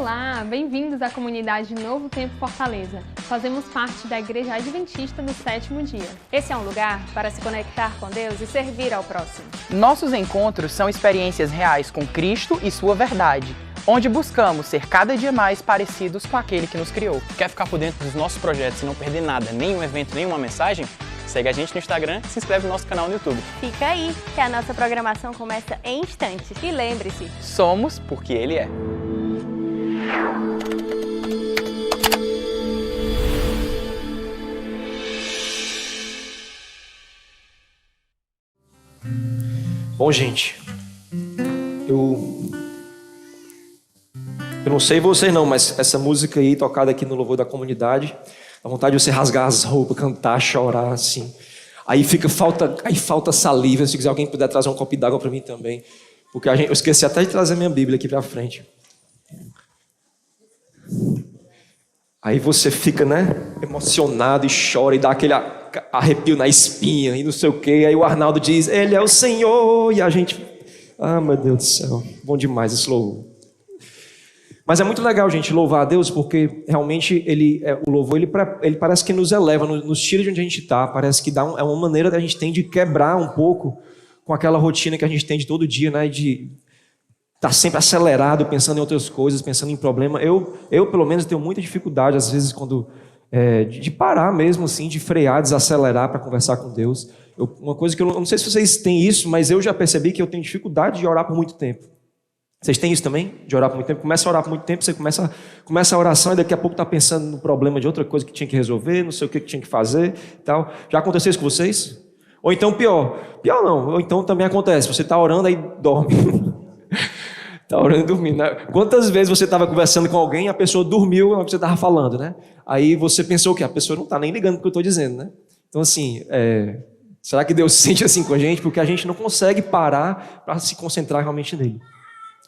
Olá, bem-vindos à comunidade Novo Tempo Fortaleza. Fazemos parte da Igreja Adventista do Sétimo Dia. Esse é um lugar para se conectar com Deus e servir ao próximo. Nossos encontros são experiências reais com Cristo e sua verdade, onde buscamos ser cada dia mais parecidos com aquele que nos criou. Quer ficar por dentro dos nossos projetos e não perder nada, nenhum evento, nenhuma mensagem? Segue a gente no Instagram e se inscreve no nosso canal no YouTube. Fica aí, que a nossa programação começa em instantes. E lembre-se, Somos porque Ele é. Bom, gente, eu não sei vocês não, mas essa música aí, tocada aqui no louvor da comunidade, dá vontade de você rasgar as roupas, cantar, chorar, assim. Aí falta saliva. Se quiser alguém puder trazer um copo d'água para mim também, porque eu esqueci até de trazer minha Bíblia aqui para frente. Aí você fica, emocionado e chora e dá aquele arrepio na espinha e não sei o quê. Aí o Arnaldo diz, Ele é o Senhor, e a gente... meu Deus do céu, bom demais esse louvor. Mas é muito legal, gente, louvar a Deus, porque realmente o louvor ele parece que nos eleva, nos tira de onde a gente está. Parece que é uma maneira que a gente tem de quebrar um pouco com aquela rotina que a gente tem de todo dia, de estar sempre acelerado, pensando em outras coisas, pensando em problema. Eu pelo menos, tenho muita dificuldade, às vezes, de parar mesmo, assim, de frear, desacelerar para conversar com Deus. Uma coisa que eu não sei se vocês têm isso, mas eu já percebi que eu tenho dificuldade de orar por muito tempo. Vocês têm isso também? De orar por muito tempo? Começa a orar por muito tempo, você começa a oração e daqui a pouco está pensando no problema de outra coisa que tinha que resolver, não sei o que tinha que fazer e tal. Já aconteceu isso com vocês? Ou então pior não, ou então também acontece, você está orando aí dorme. Está orando e dormindo, né? Quantas vezes você estava conversando com alguém e a pessoa dormiu no que você estava falando, né? Aí você pensou que a pessoa não está nem ligando para o que eu estou dizendo, né? Então assim, será que Deus se sente assim com a gente? Porque a gente não consegue parar para se concentrar realmente nele.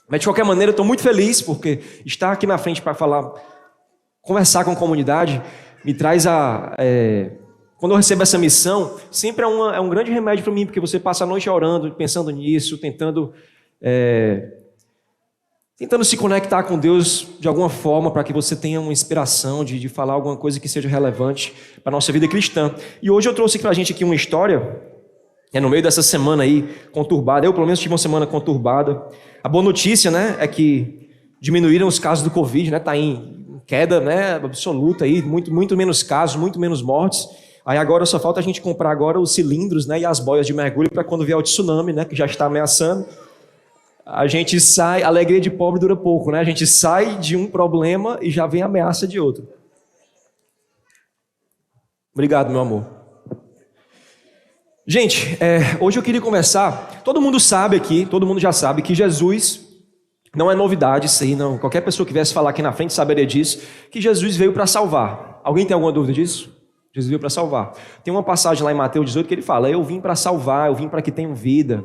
Mas de qualquer maneira eu estou muito feliz porque estar aqui na frente para conversar com a comunidade, me traz quando eu recebo essa missão, sempre é um grande remédio para mim, porque você passa a noite orando, pensando nisso, tentando se conectar com Deus de alguma forma para que você tenha uma inspiração de falar alguma coisa que seja relevante para a nossa vida cristã. E hoje eu trouxe para a gente aqui uma história, no meio dessa semana aí conturbada. Eu pelo menos tive uma semana conturbada. A boa notícia, é que diminuíram os casos do Covid, está em queda, absoluta aí, muito, muito menos casos, muito menos mortes. Aí agora só falta a gente comprar agora os cilindros, e as boias de mergulho para quando vier o tsunami, que já está ameaçando. A gente sai, a alegria de pobre dura pouco, A gente sai de um problema e já vem a ameaça de outro. Obrigado, meu amor. Gente, hoje eu queria conversar. Todo mundo já sabe que Jesus não é novidade, isso aí não. Qualquer pessoa que viesse falar aqui na frente saberia disso, que Jesus veio para salvar. Alguém tem alguma dúvida disso? Jesus veio para salvar. Tem uma passagem lá em Mateus 18 que ele fala, eu vim para salvar, eu vim para que tenham vida.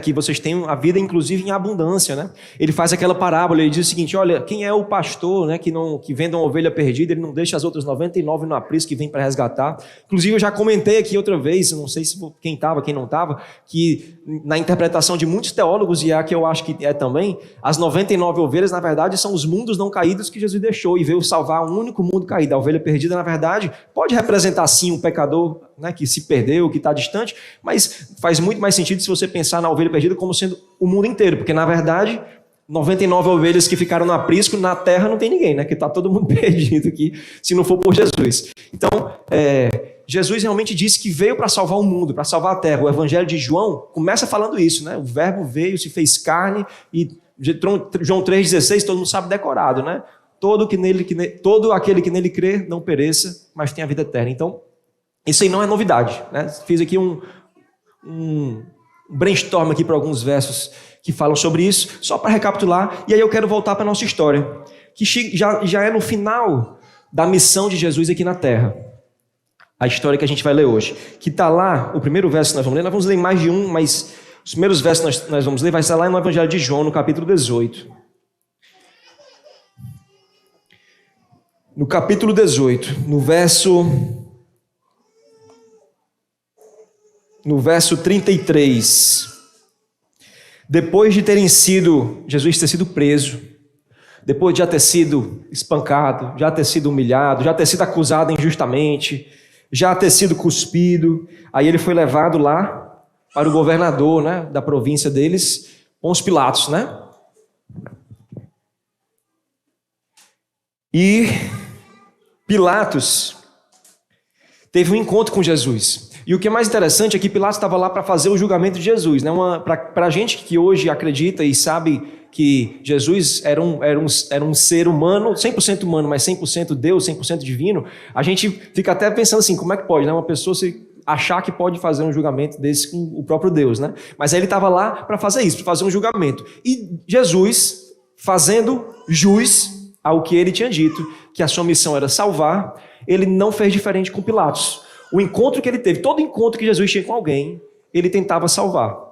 Que vocês tenham a vida inclusive em abundância, Ele faz aquela parábola, ele diz o seguinte, olha, quem é o pastor, que vende uma ovelha perdida, ele não deixa as outras 99 no aprisco que vem para resgatar. Inclusive eu já comentei aqui outra vez, não sei se quem estava, quem não estava, que na interpretação de muitos teólogos, e é a que eu acho que é também, as 99 ovelhas na verdade são os mundos não caídos que Jesus deixou e veio salvar um único mundo caído. A ovelha perdida na verdade pode representar sim um pecador, que se perdeu, que está distante, mas faz muito mais sentido se você pensar na ovelha perdida como sendo o mundo inteiro, porque na verdade 99 ovelhas que ficaram no aprisco, na terra não tem ninguém, que está todo mundo perdido aqui, se não for por Jesus. Então, Jesus realmente disse que veio para salvar o mundo, para salvar a terra. O Evangelho de João começa falando isso, o verbo veio, se fez carne, e João 3,16, todo mundo sabe decorado, todo aquele que nele crê não pereça, mas tem a vida eterna. Então, isso aí não é novidade, Fiz aqui um brainstorm aqui para alguns versos que falam sobre isso, só para recapitular, e aí eu quero voltar para a nossa história, que já é no final da missão de Jesus aqui na Terra. A história que a gente vai ler hoje, que está lá, o primeiro verso que nós vamos ler mais de um, mas os primeiros versos que nós vamos ler vai estar lá no Evangelho de João, no capítulo 18. No capítulo 18, no verso 33, depois de Jesus ter sido preso, depois de já ter sido espancado, já ter sido humilhado, já ter sido acusado injustamente, já ter sido cuspido. Aí ele foi levado lá para o governador, né, da província deles, Pôncio Pilatos, né? E Pilatos teve um encontro com Jesus. E o que é mais interessante é que Pilatos estava lá para fazer o julgamento de Jesus, né? Para a gente que hoje acredita e sabe que Jesus era um ser humano, 100% humano, mas 100% Deus, 100% divino, a gente fica até pensando assim, como é que pode, né? Uma pessoa se achar que pode fazer um julgamento desse com o próprio Deus, né? Mas aí ele estava lá para fazer isso, para fazer um julgamento. E Jesus, fazendo jus ao que ele tinha dito, que a sua missão era salvar, ele não fez diferente com Pilatos. O encontro que ele teve, todo encontro que Jesus tinha com alguém, ele tentava salvar.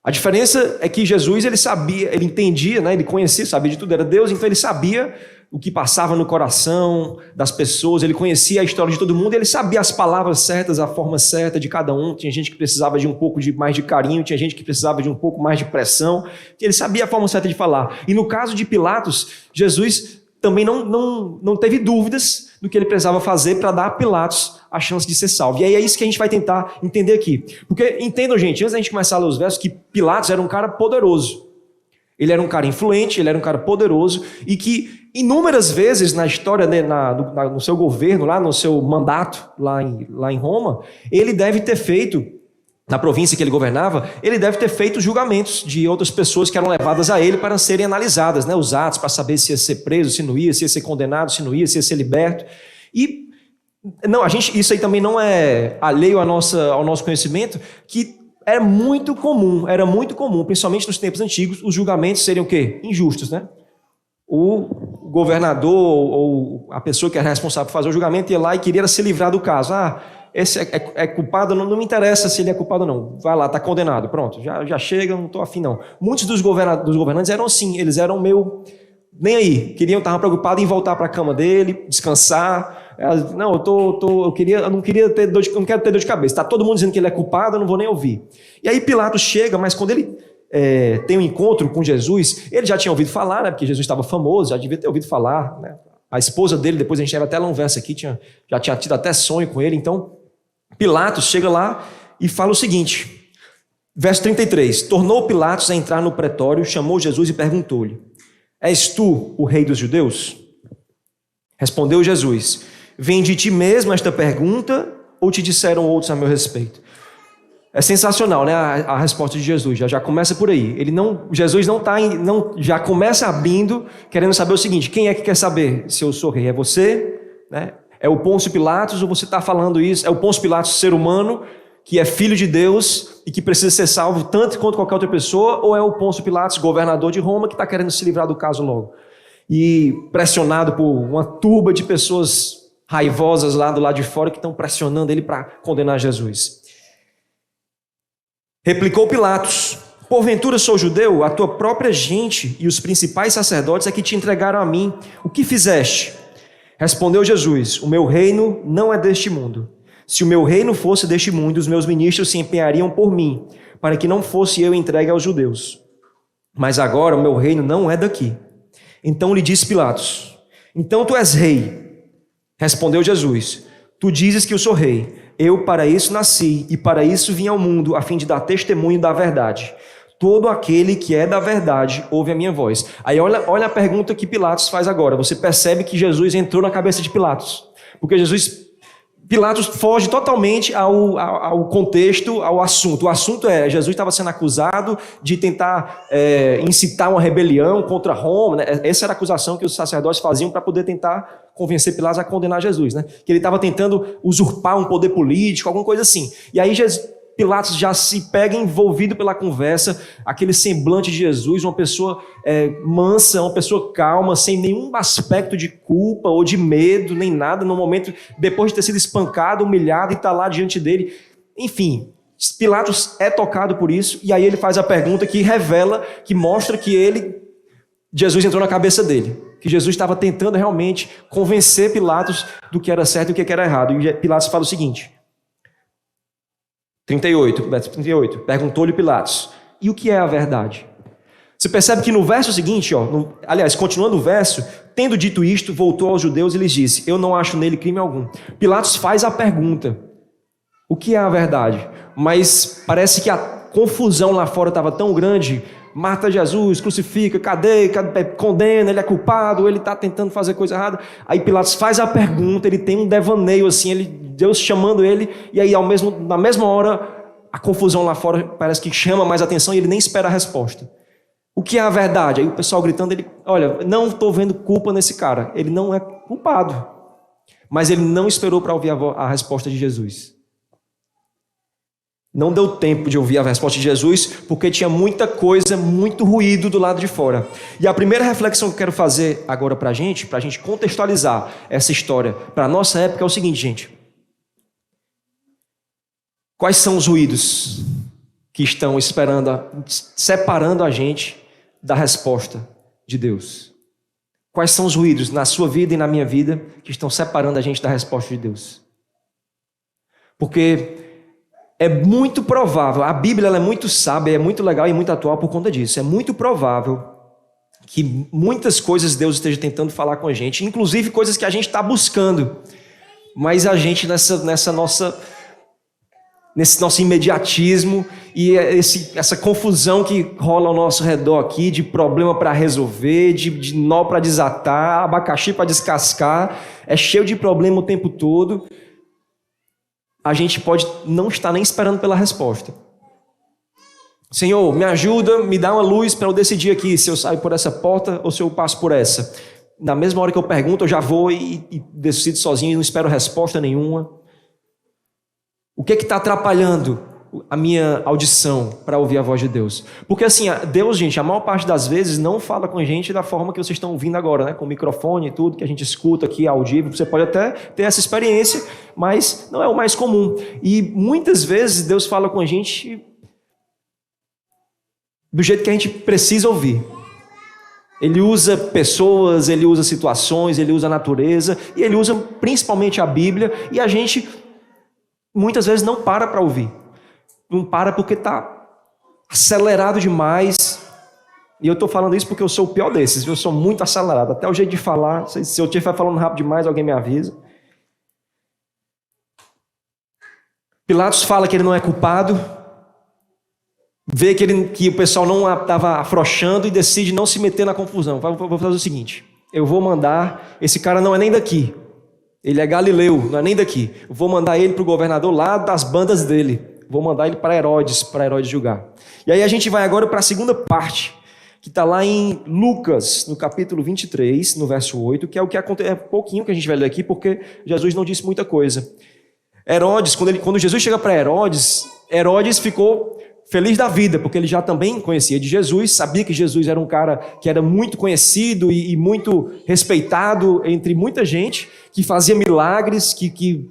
A diferença é que Jesus, ele sabia, ele entendia, né? Ele conhecia, sabia de tudo, era Deus, então ele sabia o que passava no coração das pessoas, ele conhecia a história de todo mundo, ele sabia as palavras certas, a forma certa de cada um. Tinha gente que precisava de um pouco mais de carinho, tinha gente que precisava de um pouco mais de pressão, ele sabia a forma certa de falar. E no caso de Pilatos, Jesus também não teve dúvidas do que ele precisava fazer para dar a Pilatos a chance de ser salvo. E aí é isso que a gente vai tentar entender aqui. Porque, entendam, gente, antes da gente começar a ler os versos, que Pilatos era um cara poderoso. Ele era um cara influente, ele era um cara poderoso, e que inúmeras vezes na história, né, no seu governo, lá no seu mandato, lá em Roma, ele deve ter feito, na província que ele governava, ele deve ter feito julgamentos de outras pessoas que eram levadas a ele para serem analisadas, né, os atos, para saber se ia ser preso, se não ia, se ia ser condenado, se não ia, se ia ser liberto. E não, isso aí também não é alheio ao nosso conhecimento, que era muito comum, principalmente nos tempos antigos, os julgamentos seriam o quê? Injustos, né? O governador ou a pessoa que era responsável por fazer o julgamento ia lá e queria se livrar do caso. Esse é culpado, não me interessa se ele é culpado ou não. Vai lá, está condenado, pronto, já chega, não estou afim não. Muitos dos governantes eram assim, eles eram meio nem aí, estavam preocupados em voltar para a cama dele, descansar. Não, eu não quero ter dor de cabeça. Está todo mundo dizendo que ele é culpado, eu não vou nem ouvir. E aí Pilatos chega, mas quando ele tem um encontro com Jesus, ele já tinha ouvido falar, né, porque Jesus estava famoso, já devia ter ouvido falar, né? A esposa dele, depois a gente vai até ler um verso aqui, já tinha tido até sonho com ele. Então Pilatos chega lá e fala o seguinte, verso 33, tornou Pilatos a entrar no pretório, chamou Jesus e perguntou-lhe, és tu o rei dos judeus? Respondeu Jesus, vem de ti mesmo esta pergunta ou te disseram outros a meu respeito? É sensacional, né, a resposta de Jesus, já começa por aí. Jesus já começa abrindo, querendo saber o seguinte, quem é que quer saber se eu sou rei? É você? Né? É o Pôncio Pilatos ou você está falando isso? É o Pôncio Pilatos, ser humano, que é filho de Deus e que precisa ser salvo tanto quanto qualquer outra pessoa? Ou é o Pôncio Pilatos, governador de Roma, que está querendo se livrar do caso logo? E pressionado por uma turba de pessoas raivosas lá do lado de fora que estão pressionando ele para condenar Jesus. Replicou Pilatos, porventura sou judeu? A tua própria gente e os principais sacerdotes é que te entregaram a mim. O que fizeste? Respondeu Jesus, o meu reino não é deste mundo. Se o meu reino fosse deste mundo, os meus ministros se empenhariam por mim, para que não fosse eu entregue aos judeus. Mas agora o meu reino não é daqui. Então lhe disse Pilatos, então tu és rei. Respondeu Jesus, tu dizes que eu sou rei. Eu para isso nasci e para isso vim ao mundo, a fim de dar testemunho da verdade. Todo aquele que é da verdade ouve a minha voz. Aí olha a pergunta que Pilatos faz agora. Você percebe que Jesus entrou na cabeça de Pilatos. Porque Pilatos foge totalmente ao contexto, ao assunto. O assunto é, Jesus estava sendo acusado de tentar incitar uma rebelião contra Roma, né? Essa era a acusação que os sacerdotes faziam para poder tentar convencer Pilatos a condenar Jesus, né? Que ele estava tentando usurpar um poder político, alguma coisa assim. E aí Pilatos já se pega envolvido pela conversa, aquele semblante de Jesus, uma pessoa mansa, uma pessoa calma, sem nenhum aspecto de culpa ou de medo, nem nada, no momento, depois de ter sido espancado, humilhado e está lá diante dele. Enfim, Pilatos é tocado por isso, e aí ele faz a pergunta que revela, que mostra que Jesus entrou na cabeça dele, que Jesus estava tentando realmente convencer Pilatos do que era certo e do que era errado. E Pilatos fala o seguinte, 38, perguntou-lhe Pilatos, e o que é a verdade? Você percebe que no verso seguinte, aliás, continuando o verso, tendo dito isto, voltou aos judeus e lhes disse: eu não acho nele crime algum. Pilatos faz a pergunta: o que é a verdade? Mas parece que a confusão lá fora estava tão grande. Mata Jesus, crucifica, cadê, condena, ele é culpado, ele está tentando fazer coisa errada. Aí Pilatos faz a pergunta, ele tem um devaneio assim, Deus chamando ele, e aí na mesma hora, a confusão lá fora parece que chama mais atenção e ele nem espera a resposta. O que é a verdade? Aí o pessoal gritando, olha, não estou vendo culpa nesse cara, ele não é culpado. Mas ele não esperou para ouvir a resposta de Jesus. Não deu tempo de ouvir a resposta de Jesus, porque tinha muita coisa, muito ruído do lado de fora. E a primeira reflexão que eu quero fazer agora para a gente contextualizar essa história para a nossa época é o seguinte, gente. Quais são os ruídos que estão separando a gente da resposta de Deus? Quais são os ruídos na sua vida e na minha vida que estão separando a gente da resposta de Deus? Porque é muito provável, a Bíblia ela é muito sábia, é muito legal e muito atual por conta disso. É muito provável que muitas coisas Deus esteja tentando falar com a gente, inclusive coisas que a gente está buscando, mas a gente nesse nosso imediatismo e essa confusão que rola ao nosso redor aqui, de problema para resolver, de nó para desatar, abacaxi para descascar, é cheio de problema o tempo todo. A gente pode não estar nem esperando pela resposta. Senhor, me ajuda, me dá uma luz para eu decidir aqui se eu saio por essa porta ou se eu passo por essa. Na mesma hora que eu pergunto, eu já vou e decido sozinho e não espero resposta nenhuma. O que está atrapalhando a minha audição para ouvir a voz de Deus? Porque assim, Deus, gente, a maior parte das vezes não fala com a gente da forma que vocês estão ouvindo agora, né? Com o microfone e tudo, que a gente escuta aqui audível. Você pode até ter essa experiência, mas não é o mais comum. E muitas vezes Deus fala com a gente do jeito que a gente precisa ouvir. Ele usa pessoas, ele usa situações, ele usa a natureza, e ele usa principalmente a Bíblia, e a gente muitas vezes não para ouvir. Não para porque está acelerado demais. E eu estou falando isso porque eu sou o pior desses. Eu sou muito acelerado. Até o jeito de falar. Se eu estiver falando rápido demais, alguém me avisa. Pilatos fala que ele não é culpado. Vê que o pessoal não estava afrouxando e decide não se meter na confusão. Vou fazer o seguinte. Eu vou mandar... Esse cara não é nem daqui. Ele é galileu, não é nem daqui. Eu vou mandar ele para o governador lá das bandas dele. Vou mandar ele para Herodes julgar. E aí a gente vai agora para a segunda parte, que está lá em Lucas, no capítulo 23, no verso 8, que é o que acontece, é pouquinho que a gente vai ler aqui, porque Jesus não disse muita coisa. Herodes, quando Jesus chega para Herodes ficou feliz da vida, porque ele já também conhecia de Jesus, sabia que Jesus era um cara que era muito conhecido e muito respeitado entre muita gente, que fazia milagres, que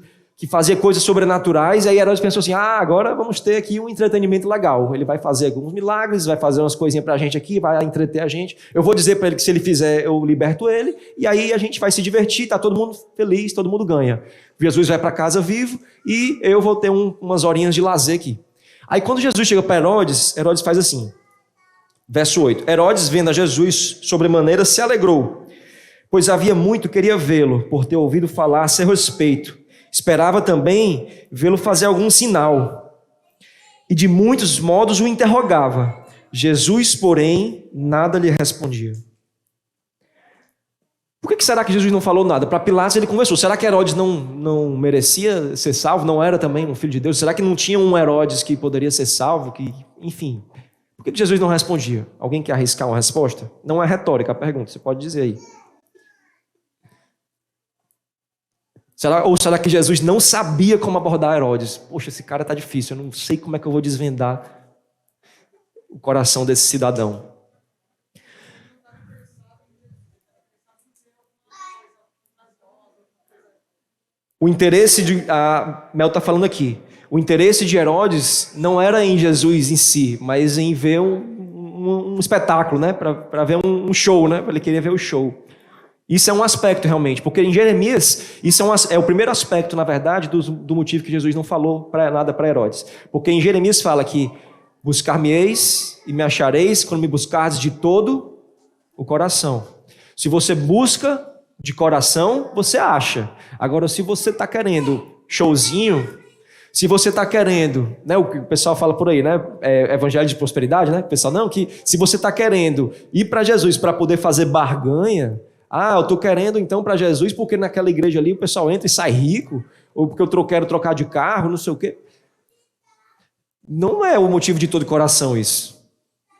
fazia coisas sobrenaturais. Aí Herodes pensou assim, agora vamos ter aqui um entretenimento legal. Ele vai fazer alguns milagres, vai fazer umas coisinhas pra gente aqui, vai entreter a gente. Eu vou dizer para ele que se ele fizer, eu liberto ele. E aí a gente vai se divertir, tá todo mundo feliz, todo mundo ganha. Jesus vai para casa vivo e eu vou ter umas horinhas de lazer aqui. Aí quando Jesus chega para Herodes faz assim. Verso 8. Herodes, vendo a Jesus sobremaneira, se alegrou, pois havia muito queria vê-lo, por ter ouvido falar a seu respeito. Esperava também vê-lo fazer algum sinal. E de muitos modos o interrogava. Jesus, porém, nada lhe respondia. Por que será que Jesus não falou nada? Para Pilatos ele conversou. Será que Herodes não merecia ser salvo? Não era também um filho de Deus? Será que não tinha um Herodes que poderia ser salvo? Enfim, por que Jesus não respondia? Alguém quer arriscar uma resposta? Não é retórica a pergunta, você pode dizer aí. Ou será que Jesus não sabia como abordar Herodes? Poxa, esse cara está difícil, eu não sei como é que eu vou desvendar o coração desse cidadão. O interesse a Mel está falando aqui, o interesse de Herodes não era em Jesus em si, mas em ver um espetáculo, né? Para ver um show, né? Ele queria ver o show. Isso é um aspecto realmente, porque em Jeremias, isso é o primeiro aspecto, na verdade, do motivo que Jesus não falou nada para Herodes. Porque em Jeremias fala que Buscar-me-eis e me achareis quando me buscardes de todo o coração. Se você busca de coração, você acha. Agora, se você está querendo showzinho, se você está querendo, né, o que o pessoal fala por aí, né, evangelho de prosperidade, né, o pessoal, não, que se você está querendo ir para Jesus para poder fazer barganha, eu estou querendo então para Jesus porque naquela igreja ali o pessoal entra e sai rico, ou porque eu quero trocar de carro, não sei o quê. Não é o motivo de todo coração isso.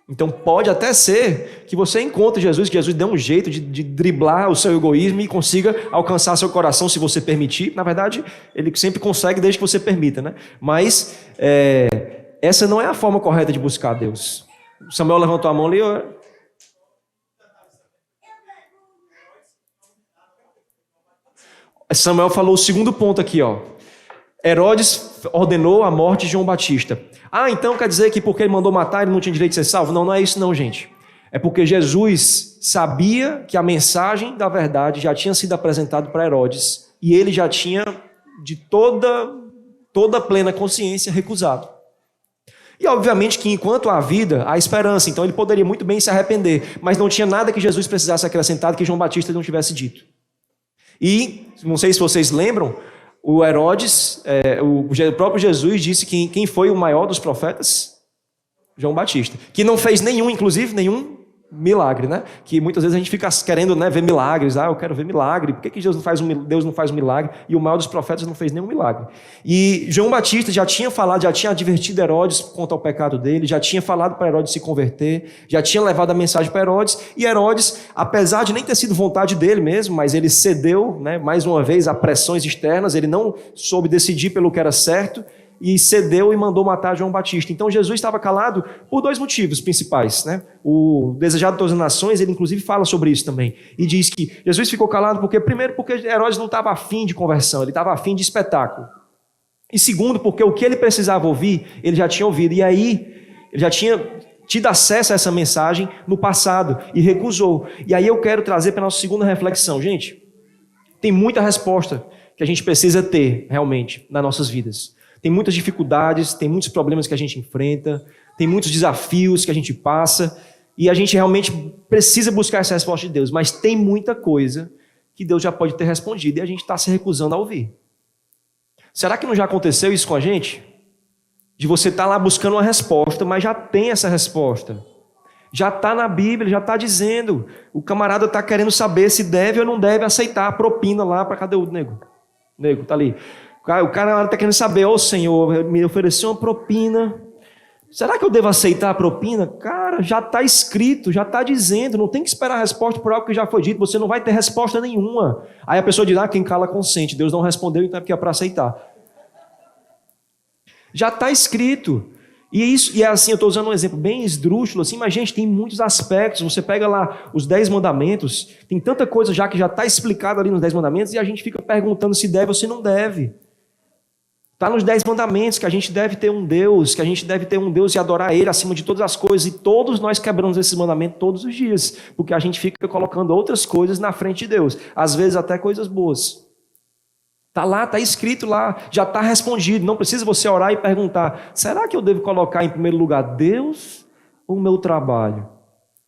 Então pode até ser que você encontre Jesus, que Jesus dê um jeito de driblar o seu egoísmo e consiga alcançar seu coração se você permitir. Na verdade, ele sempre consegue desde que você permita, né? Mas essa não é a forma correta de buscar Deus. Samuel levantou a mão ali. Samuel falou o segundo ponto aqui, ó. Herodes ordenou a morte de João Batista. Então quer dizer que porque ele mandou matar, ele não tinha direito de ser salvo? Não, não é isso não, gente. É porque Jesus sabia que a mensagem da verdade já tinha sido apresentada para Herodes e ele já tinha, de toda plena consciência, recusado. E obviamente que enquanto há vida, há esperança. Então ele poderia muito bem se arrepender, mas não tinha nada que Jesus precisasse acrescentar que João Batista não tivesse dito. E, não sei se vocês lembram, o Herodes, o próprio Jesus disse que quem foi o maior dos profetas? João Batista. Que não fez inclusive nenhum milagre, né? Que muitas vezes a gente fica querendo, né, ver milagres. Eu quero ver milagre. Por que Deus não faz um milagre? E o maior dos profetas não fez nenhum milagre. E João Batista já tinha falado, já tinha advertido Herodes quanto ao pecado dele, já tinha falado para Herodes se converter, já tinha levado a mensagem para Herodes. E Herodes, apesar de nem ter sido vontade dele mesmo, mas ele cedeu, né, mais uma vez a pressões externas, ele não soube decidir pelo que era certo, e cedeu e mandou matar João Batista. Então Jesus estava calado por dois motivos principais, né? O desejado de todas as nações, ele inclusive fala sobre isso também, e diz que Jesus ficou calado porque Herodes não estava afim de conversão, ele estava afim de espetáculo. E segundo, porque o que ele precisava ouvir, ele já tinha ouvido, e aí ele já tinha tido acesso a essa mensagem no passado e recusou. E aí eu quero trazer para a nossa segunda reflexão. Gente, tem muita resposta que a gente precisa ter realmente nas nossas vidas. Tem muitas dificuldades, tem muitos problemas que a gente enfrenta, tem muitos desafios que a gente passa, e a gente realmente precisa buscar essa resposta de Deus, mas tem muita coisa que Deus já pode ter respondido e a gente está se recusando a ouvir. Será que não já aconteceu isso com a gente? De você estar lá buscando uma resposta, mas já tem essa resposta. Já está na Bíblia, já está dizendo. O camarada está querendo saber se deve ou não deve aceitar a propina lá para cadê o nego? O nego está ali. O cara está querendo saber, Senhor, me ofereceu uma propina. Será que eu devo aceitar a propina? Cara, já está escrito, já está dizendo. Não tem que esperar a resposta por algo que já foi dito. Você não vai ter resposta nenhuma. Aí a pessoa diz, quem cala consente. Deus não respondeu, então é porque é para aceitar. Já está escrito. E é assim, eu estou usando um exemplo bem esdrúxulo, assim, mas, gente, tem muitos aspectos. Você pega lá os 10 mandamentos, tem tanta coisa já que já está explicada ali nos 10 mandamentos, e a gente fica perguntando se deve ou se não deve. Está nos 10 mandamentos que a gente deve ter um Deus, e adorar Ele acima de todas as coisas, e todos nós quebramos esse mandamento todos os dias, porque a gente fica colocando outras coisas na frente de Deus, às vezes até coisas boas. Está lá, está escrito lá, já está respondido, não precisa você orar e perguntar, será que eu devo colocar em primeiro lugar Deus ou o meu trabalho?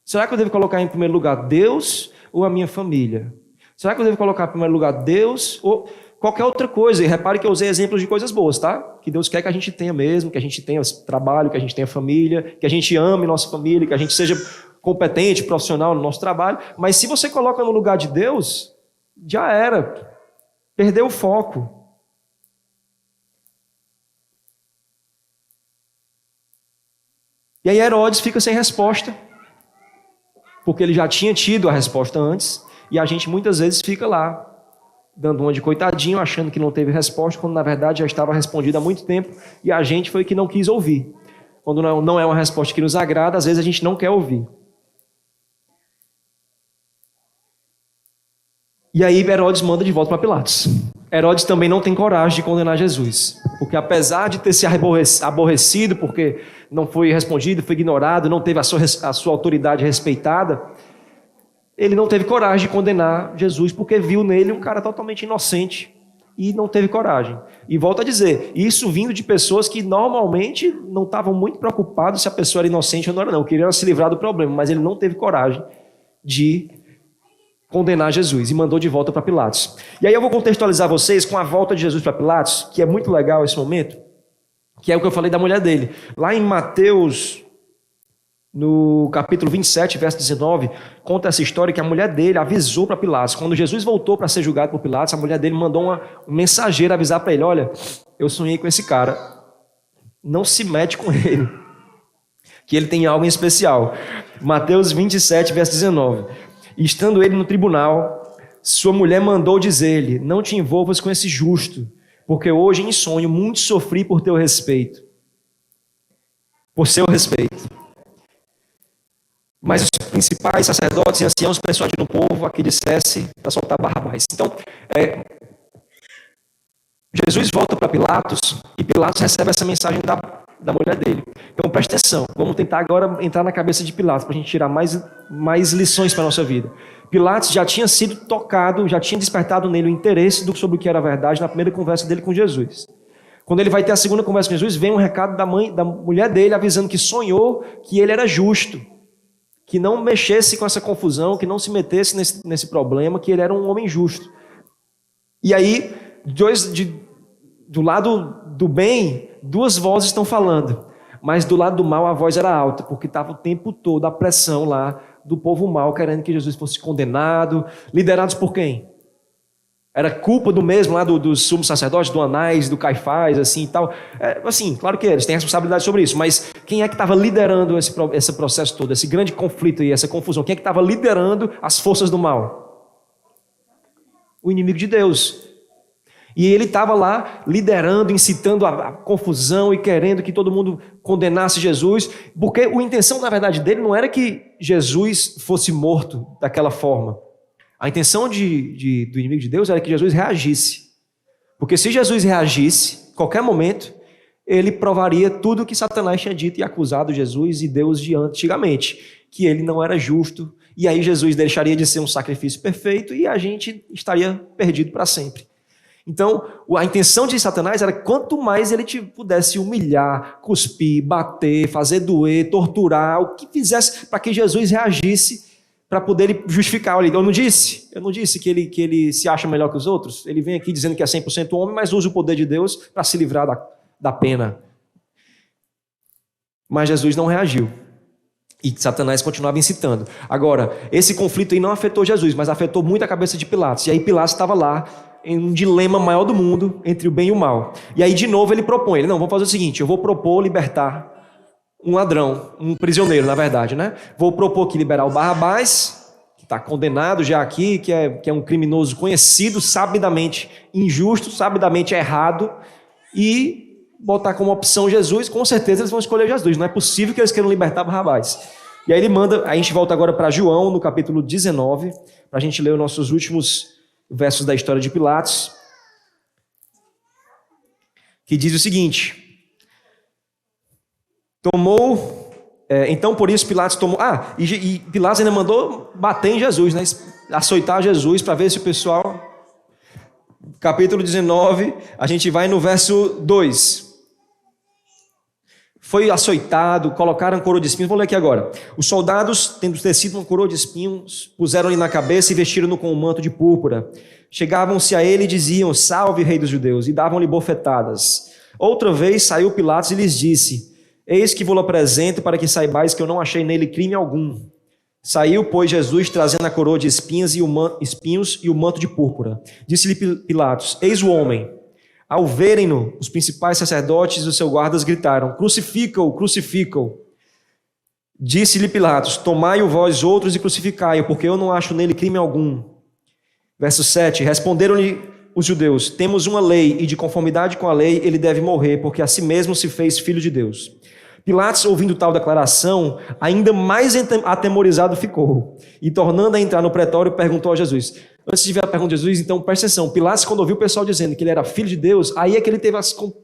Será que eu devo colocar em primeiro lugar Deus ou a minha família? Será que eu devo colocar em primeiro lugar Deus ou qualquer outra coisa? E repare que eu usei exemplos de coisas boas, tá? Que Deus quer que a gente tenha mesmo, que a gente tenha trabalho, que a gente tenha família, que a gente ame nossa família, que a gente seja competente, profissional no nosso trabalho. Mas se você coloca no lugar de Deus, já era. Perdeu o foco. E aí Herodes fica sem resposta, porque ele já tinha tido a resposta antes, e a gente muitas vezes fica lá, dando uma de coitadinho, achando que não teve resposta, quando na verdade já estava respondida há muito tempo, e a gente foi que não quis ouvir. Quando não é uma resposta que nos agrada, às vezes a gente não quer ouvir. E aí Herodes manda de volta para Pilatos. Herodes também não tem coragem de condenar Jesus, porque apesar de ter se aborrecido, porque não foi respondido, foi ignorado, não teve a sua autoridade respeitada, ele não teve coragem de condenar Jesus, porque viu nele um cara totalmente inocente e não teve coragem. E volto a dizer, isso vindo de pessoas que normalmente não estavam muito preocupados se a pessoa era inocente ou não era, não. Queriam se livrar do problema, mas ele não teve coragem de condenar Jesus e mandou de volta para Pilatos. E aí eu vou contextualizar vocês com a volta de Jesus para Pilatos, que é muito legal esse momento, que é o que eu falei da mulher dele. Lá em Mateus, no capítulo 27, verso 19, conta essa história que a mulher dele avisou para Pilatos. Quando Jesus voltou para ser julgado por Pilatos, a mulher dele mandou um mensageiro avisar para ele: olha, eu sonhei com esse cara, não se mete com ele, que ele tem algo em especial. Mateus 27, verso 19. E estando ele no tribunal, sua mulher mandou dizer-lhe: não te envolvas com esse justo, porque hoje em sonho muito sofri por teu respeito. Por seu respeito. Mas os principais sacerdotes e anciãos persuadiram o povo a que dissesse para soltar Barrabás. Então, Jesus volta para Pilatos e Pilatos recebe essa mensagem da mulher dele. Então preste atenção, vamos tentar agora entrar na cabeça de Pilatos para a gente tirar mais lições para a nossa vida. Pilatos já tinha sido tocado, já tinha despertado nele o interesse sobre o que era a verdade na primeira conversa dele com Jesus. Quando ele vai ter a segunda conversa com Jesus, vem um recado da mulher dele avisando que sonhou que ele era justo, que não mexesse com essa confusão, que não se metesse nesse problema, que ele era um homem justo. E aí, do lado do bem, duas vozes estão falando, mas do lado do mal a voz era alta, porque estava o tempo todo a pressão lá do povo mal, querendo que Jesus fosse condenado, liderados por quem? Era culpa do mesmo lá dos sumos sacerdotes, do Anás, do Caifás, assim e tal. Assim, claro que eles têm responsabilidade sobre isso, mas quem é que estava liderando esse processo todo, esse grande conflito e essa confusão? Quem é que estava liderando as forças do mal? O inimigo de Deus. E ele estava lá liderando, incitando a confusão e querendo que todo mundo condenasse Jesus, porque a intenção, na verdade, dele não era que Jesus fosse morto daquela forma. A intenção do inimigo de Deus era que Jesus reagisse. Porque se Jesus reagisse, em qualquer momento, ele provaria tudo o que Satanás tinha dito e acusado Jesus e Deus de antigamente, que ele não era justo, e aí Jesus deixaria de ser um sacrifício perfeito e a gente estaria perdido para sempre. Então, a intenção de Satanás era quanto mais ele te pudesse humilhar, cuspir, bater, fazer doer, torturar, o que fizesse para que Jesus reagisse, para poder justificar. Olha, eu não disse que ele se acha melhor que os outros. Ele vem aqui dizendo que é 100% homem, mas usa o poder de Deus para se livrar da pena. Mas Jesus não reagiu. E Satanás continuava incitando. Agora, esse conflito aí não afetou Jesus, mas afetou muito a cabeça de Pilatos. E aí Pilatos estava lá em um dilema maior do mundo entre o bem e o mal. E aí de novo ele propõe, vamos fazer o seguinte, eu vou propor libertar um ladrão, um prisioneiro, na verdade, né? Vou propor aqui liberar o Barrabás, que está condenado já aqui, que é um criminoso conhecido, sabidamente injusto, sabidamente errado, e botar como opção Jesus. Com certeza eles vão escolher Jesus, não é possível que eles queiram libertar Barrabás. E aí ele manda, a gente volta agora para João, no capítulo 19, para a gente ler os nossos últimos versos da história de Pilatos, que diz o seguinte: então por isso Pilatos tomou... e Pilatos ainda mandou bater em Jesus, né? Açoitar Jesus, para ver se o pessoal... Capítulo 19, a gente vai no verso 2. Foi açoitado, colocaram coroa de espinhos. Vou ler aqui agora. Os soldados, tendo tecido uma coroa de espinhos, puseram-lhe na cabeça e vestiram-no com um manto de púrpura. Chegavam-se a ele e diziam: salve, rei dos judeus, e davam-lhe bofetadas. Outra vez saiu Pilatos e lhes disse: eis que vos apresento para que saibais que eu não achei nele crime algum. Saiu, pois, Jesus trazendo a coroa de espinhos e o manto de púrpura. Disse-lhe Pilatos: eis o homem. Ao verem-no, os principais sacerdotes e os seus guardas gritaram: crucifica-o, crucifica-o. Disse-lhe Pilatos: tomai-o vós outros e crucificai-o, porque eu não acho nele crime algum. Verso 7, responderam-lhe os judeus: temos uma lei, e de conformidade com a lei ele deve morrer, porque a si mesmo se fez filho de Deus. Pilatos, ouvindo tal declaração, ainda mais atemorizado ficou, e tornando a entrar no pretório, perguntou a Jesus. Antes de ver a pergunta de Jesus, então presta atenção, Pilatos, quando ouviu o pessoal dizendo que ele era filho de Deus, aí é que ele teve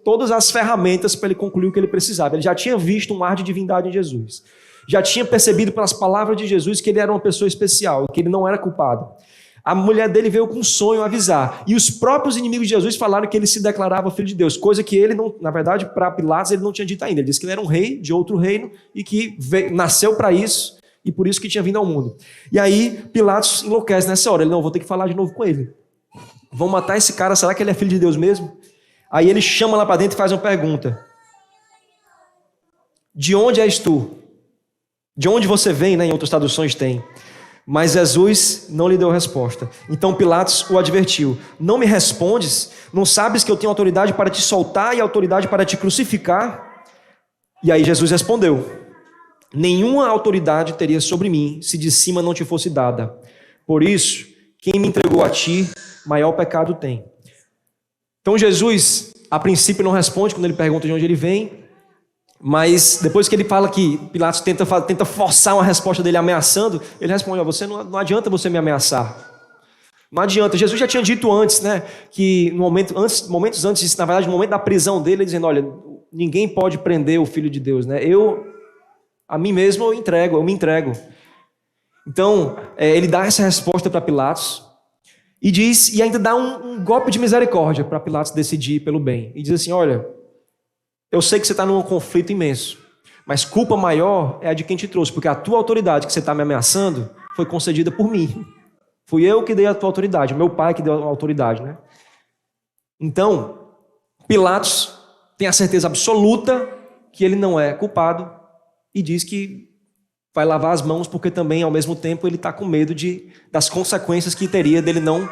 todas as ferramentas para ele concluir o que ele precisava. Ele já tinha visto um ar de divindade em Jesus, já tinha percebido pelas palavras de Jesus que ele era uma pessoa especial, que ele não era culpado. A mulher dele veio com um sonho avisar. E os próprios inimigos de Jesus falaram que ele se declarava filho de Deus. Coisa que ele, não, na verdade, para Pilatos, ele não tinha dito ainda. Ele disse que ele era um rei de outro reino e que nasceu para isso e por isso que tinha vindo ao mundo. E aí Pilatos enlouquece nessa hora. Ele, não, vou ter que falar de novo com ele. Vão matar esse cara, será que ele é filho de Deus mesmo? Aí ele chama lá para dentro e faz uma pergunta. De onde és tu? De onde você vem, né? Em outras traduções tem. Mas Jesus não lhe deu resposta. Então Pilatos o advertiu. Não me respondes? Não sabes que eu tenho autoridade para te soltar e autoridade para te crucificar? E aí Jesus respondeu. Nenhuma autoridade teria sobre mim se de cima não te fosse dada. Por isso, quem me entregou a ti, maior pecado tem. Então Jesus, a princípio, não responde quando ele pergunta de onde ele vem. Mas depois que ele fala que Pilatos tenta forçar uma resposta dele ameaçando, ele responde, você não adianta você me ameaçar. Não adianta. Jesus já tinha dito antes, né, que momentos antes, na verdade, no momento da prisão dele, ele dizendo, olha, ninguém pode prender o Filho de Deus, né? A mim mesmo eu me entrego. Então, ele dá essa resposta para Pilatos e ainda dá um golpe de misericórdia para Pilatos decidir pelo bem. E diz assim, olha, eu sei que você está num conflito imenso, mas culpa maior é a de quem te trouxe, porque a tua autoridade que você está me ameaçando foi concedida por mim. Fui eu que dei a tua autoridade, meu pai que deu a autoridade, né? Então, Pilatos tem a certeza absoluta que ele não é culpado e diz que vai lavar as mãos porque também, ao mesmo tempo, ele está com medo das consequências que teria dele não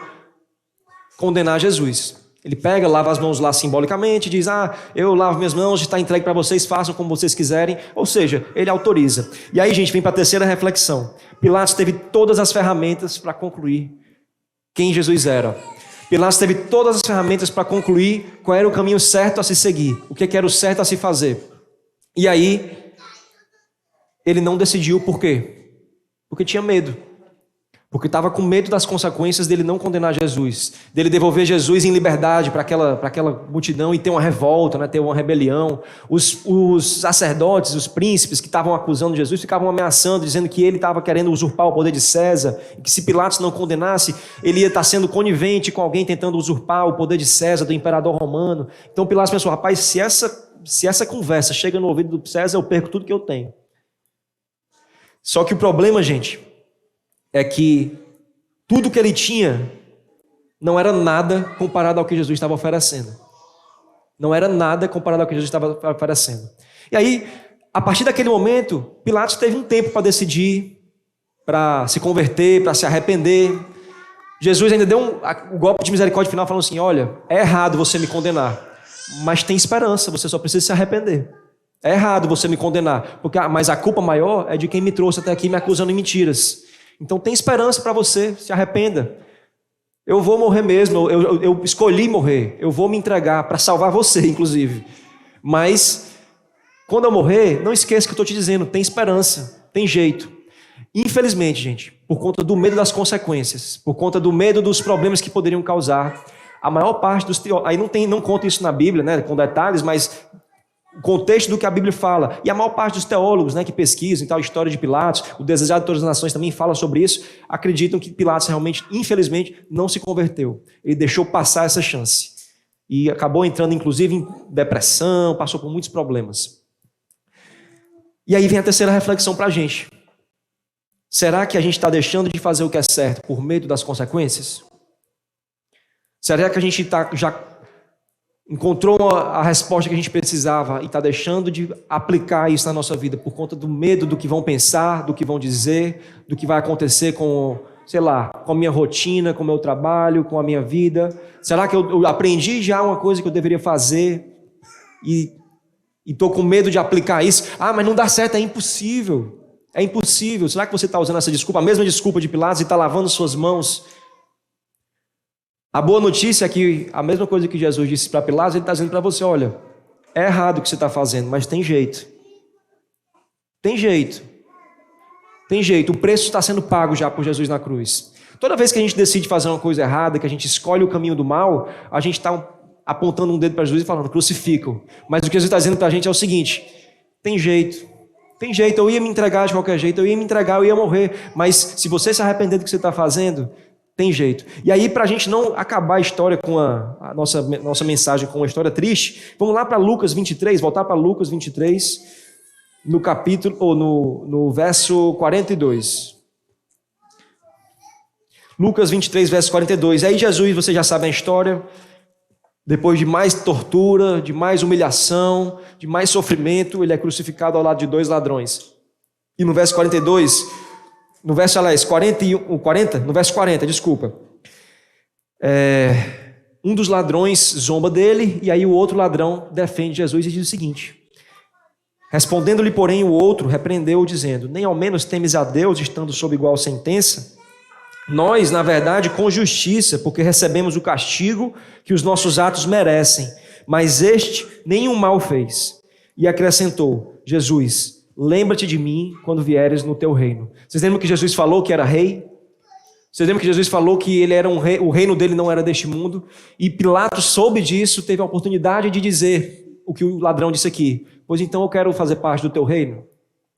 condenar Jesus. Ele pega, lava as mãos lá simbolicamente, diz, eu lavo minhas mãos, está entregue para vocês, façam como vocês quiserem. Ou seja, ele autoriza. E aí, gente, vem para a terceira reflexão. Pilatos teve todas as ferramentas para concluir quem Jesus era. Pilatos teve todas as ferramentas para concluir qual era o caminho certo a se seguir, o que era o certo a se fazer. E aí, ele não decidiu por quê? Porque tinha medo. Porque estava com medo das consequências dele não condenar Jesus, dele devolver Jesus em liberdade para aquela multidão e ter uma revolta, né, ter uma rebelião. Os sacerdotes, os príncipes que estavam acusando Jesus ficavam ameaçando, dizendo que ele estava querendo usurpar o poder de César, e que se Pilatos não condenasse, ele ia estar sendo conivente com alguém tentando usurpar o poder de César, do imperador romano. Então Pilatos pensou, rapaz, se essa conversa chega no ouvido do César, eu perco tudo que eu tenho. Só que o problema, gente, é que tudo que ele tinha não era nada comparado ao que Jesus estava oferecendo. Não era nada comparado ao que Jesus estava oferecendo. E aí, a partir daquele momento, Pilatos teve um tempo para decidir, para se converter, para se arrepender. Jesus ainda deu um golpe de misericórdia final, falando assim, olha, é errado você me condenar, mas tem esperança, você só precisa se arrepender. É errado você me condenar, mas a culpa maior é de quem me trouxe até aqui me acusando de mentiras. Então tem esperança para você, se arrependa. Eu vou morrer mesmo, eu escolhi morrer, eu vou me entregar para salvar você, inclusive. Mas, quando eu morrer, não esqueça que eu estou te dizendo, tem esperança, tem jeito. Infelizmente, gente, por conta do medo das consequências, por conta do medo dos problemas que poderiam causar, a maior parte dos teólogos, aí não conta isso na Bíblia, né, com detalhes, mas o contexto do que a Bíblia fala, e a maior parte dos teólogos, né, que pesquisam e tal, a história de Pilatos, o Desejado de Todas as Nações também fala sobre isso, acreditam que Pilatos realmente, infelizmente, não se converteu. Ele deixou passar essa chance. E acabou entrando, inclusive, em depressão, passou por muitos problemas. E aí vem a terceira reflexão para a gente. Será que a gente está deixando de fazer o que é certo por medo das consequências? Será que a gente já encontrou a resposta que a gente precisava e está deixando de aplicar isso na nossa vida por conta do medo do que vão pensar, do que vão dizer, do que vai acontecer com, sei lá, com a minha rotina, com o meu trabalho, com a minha vida? Será que eu aprendi já uma coisa que eu deveria fazer e estou com medo de aplicar isso? Mas não dá certo, é impossível. É impossível. Será que você está usando essa desculpa, a mesma desculpa de Pilatos, e está lavando suas mãos? A boa notícia é que a mesma coisa que Jesus disse para Pilatos, ele está dizendo para você, olha, é errado o que você está fazendo, mas tem jeito. Tem jeito. Tem jeito. O preço está sendo pago já por Jesus na cruz. Toda vez que a gente decide fazer uma coisa errada, que a gente escolhe o caminho do mal, a gente está apontando um dedo para Jesus e falando, crucificam. Mas o que Jesus está dizendo para a gente é o seguinte, tem jeito. Tem jeito, eu ia me entregar de qualquer jeito, eu ia me entregar, eu ia morrer. Mas se você se arrepender do que você está fazendo, Tem jeito. E aí, para a gente não acabar a história com a nossa mensagem com uma história triste, vamos lá para Lucas 23, voltar para Lucas 23, no capítulo, ou no verso 42. Lucas 23, verso 42. Aí Jesus, vocês já sabem a história, depois de mais tortura, de mais humilhação, de mais sofrimento, ele é crucificado ao lado de 2 ladrões. E no verso 42, no verso 40, desculpa. Um dos ladrões zomba dele, e aí o outro ladrão defende Jesus e diz o seguinte: respondendo-lhe, porém, o outro repreendeu, dizendo: nem ao menos temes a Deus, estando sob igual sentença? Nós, na verdade, com justiça, porque recebemos o castigo que os nossos atos merecem, mas este nenhum mal fez. E acrescentou: Jesus, lembra-te de mim quando vieres no teu reino. Vocês lembram que Jesus falou que era rei? Vocês lembram que Jesus falou que ele era um rei, o reino dele não era deste mundo? E Pilatos soube disso, teve a oportunidade de dizer o que o ladrão disse aqui: pois então eu quero fazer parte do teu reino.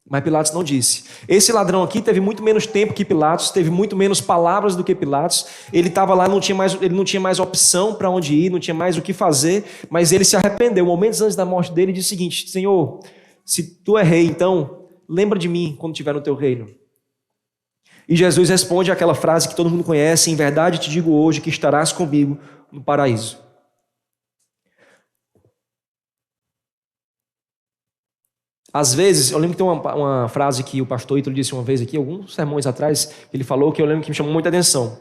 Mas Pilatos não disse. Esse ladrão aqui teve muito menos tempo que Pilatos, teve muito menos palavras do que Pilatos. Ele estava lá, ele não tinha mais opção para onde ir, não tinha mais o que fazer, mas ele se arrependeu. Momentos antes da morte dele, ele disse o seguinte: Senhor, se tu é rei, então lembra de mim quando estiver no teu reino. E Jesus responde aquela frase que todo mundo conhece: em verdade te digo hoje que estarás comigo no paraíso. Às vezes, eu lembro que tem uma frase que o pastor Ítalo disse uma vez aqui, alguns sermões atrás, ele falou, que eu lembro que me chamou muita atenção.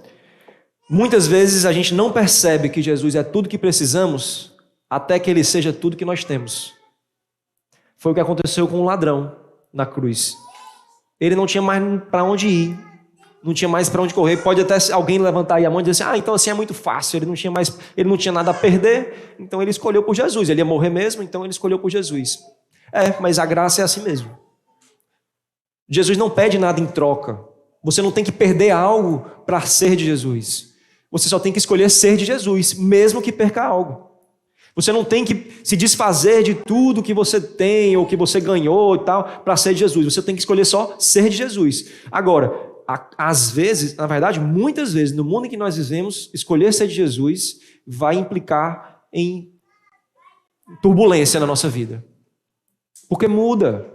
Muitas vezes a gente não percebe que Jesus é tudo que precisamos, até que ele seja tudo que nós temos. Foi o que aconteceu com o ladrão na cruz. Ele não tinha mais para onde ir, não tinha mais para onde correr. Pode até alguém levantar aí a mão e dizer assim: então assim é muito fácil, ele não tinha nada a perder, então ele escolheu por Jesus. Ele ia morrer mesmo, então ele escolheu por Jesus. Mas a graça é assim mesmo. Jesus não pede nada em troca. Você não tem que perder algo para ser de Jesus. Você só tem que escolher ser de Jesus, mesmo que perca algo. Você não tem que se desfazer de tudo que você tem ou que você ganhou e tal para ser de Jesus. Você tem que escolher só ser de Jesus. Agora, às vezes, na verdade, muitas vezes, no mundo em que nós vivemos, escolher ser de Jesus vai implicar em turbulência na nossa vida. Porque muda.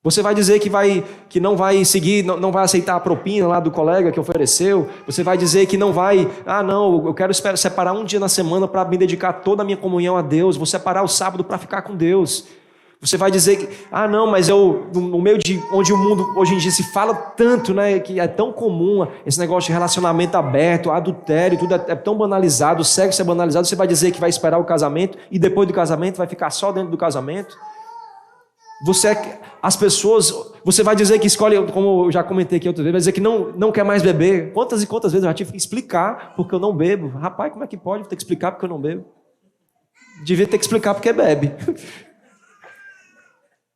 Você vai dizer que não vai seguir, não vai aceitar a propina lá do colega que ofereceu. Você vai dizer que não vai, não, eu quero separar um dia na semana para me dedicar toda a minha comunhão a Deus. Vou separar o sábado para ficar com Deus. Você vai dizer que, não, mas no meio de onde o mundo hoje em dia se fala tanto, né, que é tão comum esse negócio de relacionamento aberto, adultério, tudo é tão banalizado, o sexo é banalizado. Você vai dizer que vai esperar o casamento e depois do casamento vai ficar só dentro do casamento. Você vai dizer que escolhe, como eu já comentei aqui outra vez, vai dizer que não quer mais beber. Quantas e quantas vezes eu já tive que explicar porque eu não bebo. Rapaz, como é que pode? Vou ter que explicar porque eu não bebo. Devia ter que explicar porque bebe.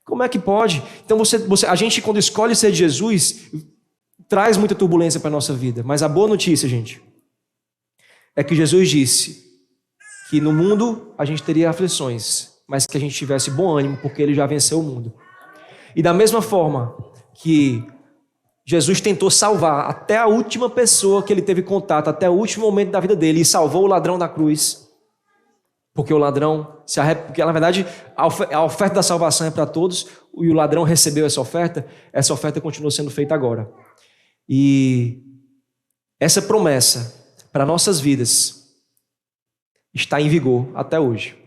Como é que pode? Então a gente, quando escolhe ser de Jesus, traz muita turbulência para a nossa vida. Mas a boa notícia, gente, é que Jesus disse que no mundo a gente teria aflições, mas que a gente tivesse bom ânimo, porque ele já venceu o mundo. E da mesma forma que Jesus tentou salvar até a última pessoa que ele teve contato, até o último momento da vida dele, e salvou o ladrão da cruz, porque o ladrão, porque na verdade a oferta da salvação é para todos, e o ladrão recebeu essa oferta continua sendo feita agora. E essa promessa para nossas vidas está em vigor até hoje.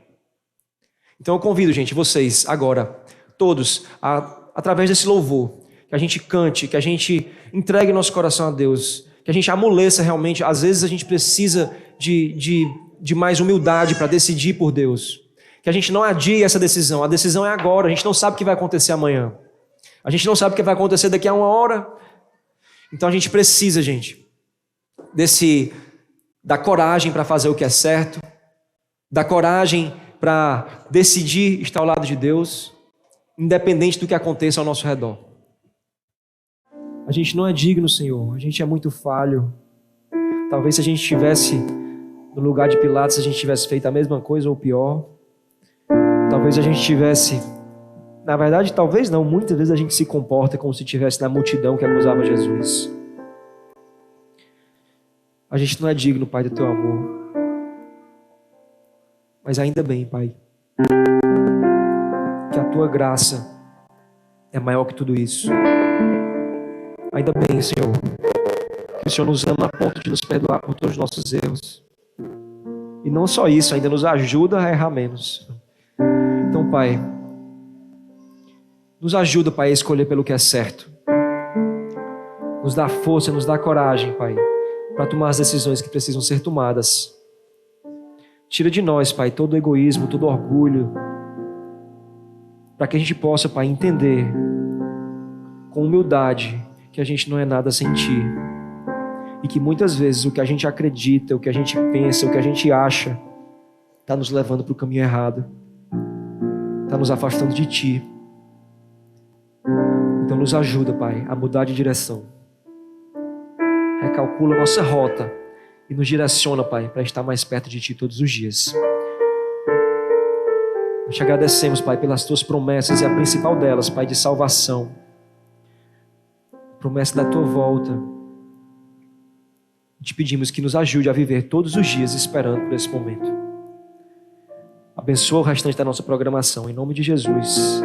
Então eu convido, gente, vocês agora, todos, através desse louvor, que a gente cante, que a gente entregue nosso coração a Deus, que a gente amoleça realmente. Às vezes a gente precisa de mais humildade para decidir por Deus. Que a gente não adie essa decisão. A decisão é agora. A gente não sabe o que vai acontecer amanhã. A gente não sabe o que vai acontecer daqui a 1 hora. Então a gente precisa, gente, da coragem para fazer o que é certo, da coragem para decidir estar ao lado de Deus, independente do que aconteça ao nosso redor. A gente não é digno, Senhor, a gente é muito falho. Talvez se a gente estivesse no lugar de Pilatos, a gente tivesse feito a mesma coisa ou pior. Talvez a gente tivesse, na verdade, talvez não, muitas vezes a gente se comporta como se estivesse na multidão que acusava Jesus. A gente não é digno, Pai, do Teu amor. Mas ainda bem, Pai, que a Tua graça é maior que tudo isso. Ainda bem, Senhor, que o Senhor nos ama a ponto de nos perdoar por todos os nossos erros. E não só isso, ainda nos ajuda a errar menos. Então, Pai, nos ajuda, Pai, a escolher pelo que é certo. Nos dá força, nos dá coragem, Pai, para tomar as decisões que precisam ser tomadas. Tira de nós, Pai, todo o egoísmo, todo o orgulho, para que a gente possa, Pai, entender com humildade que a gente não é nada sem Ti. E que muitas vezes o que a gente acredita, o que a gente pensa, o que a gente acha, está nos levando para o caminho errado. Está nos afastando de Ti. Então nos ajuda, Pai, a mudar de direção. Recalcula a nossa rota e nos direciona, Pai, para estar mais perto de Ti todos os dias. Nós te agradecemos, Pai, pelas Tuas promessas e a principal delas, Pai, de salvação. Promessa da Tua volta. Te pedimos que nos ajude a viver todos os dias esperando por esse momento. Abençoa o restante da nossa programação, em nome de Jesus.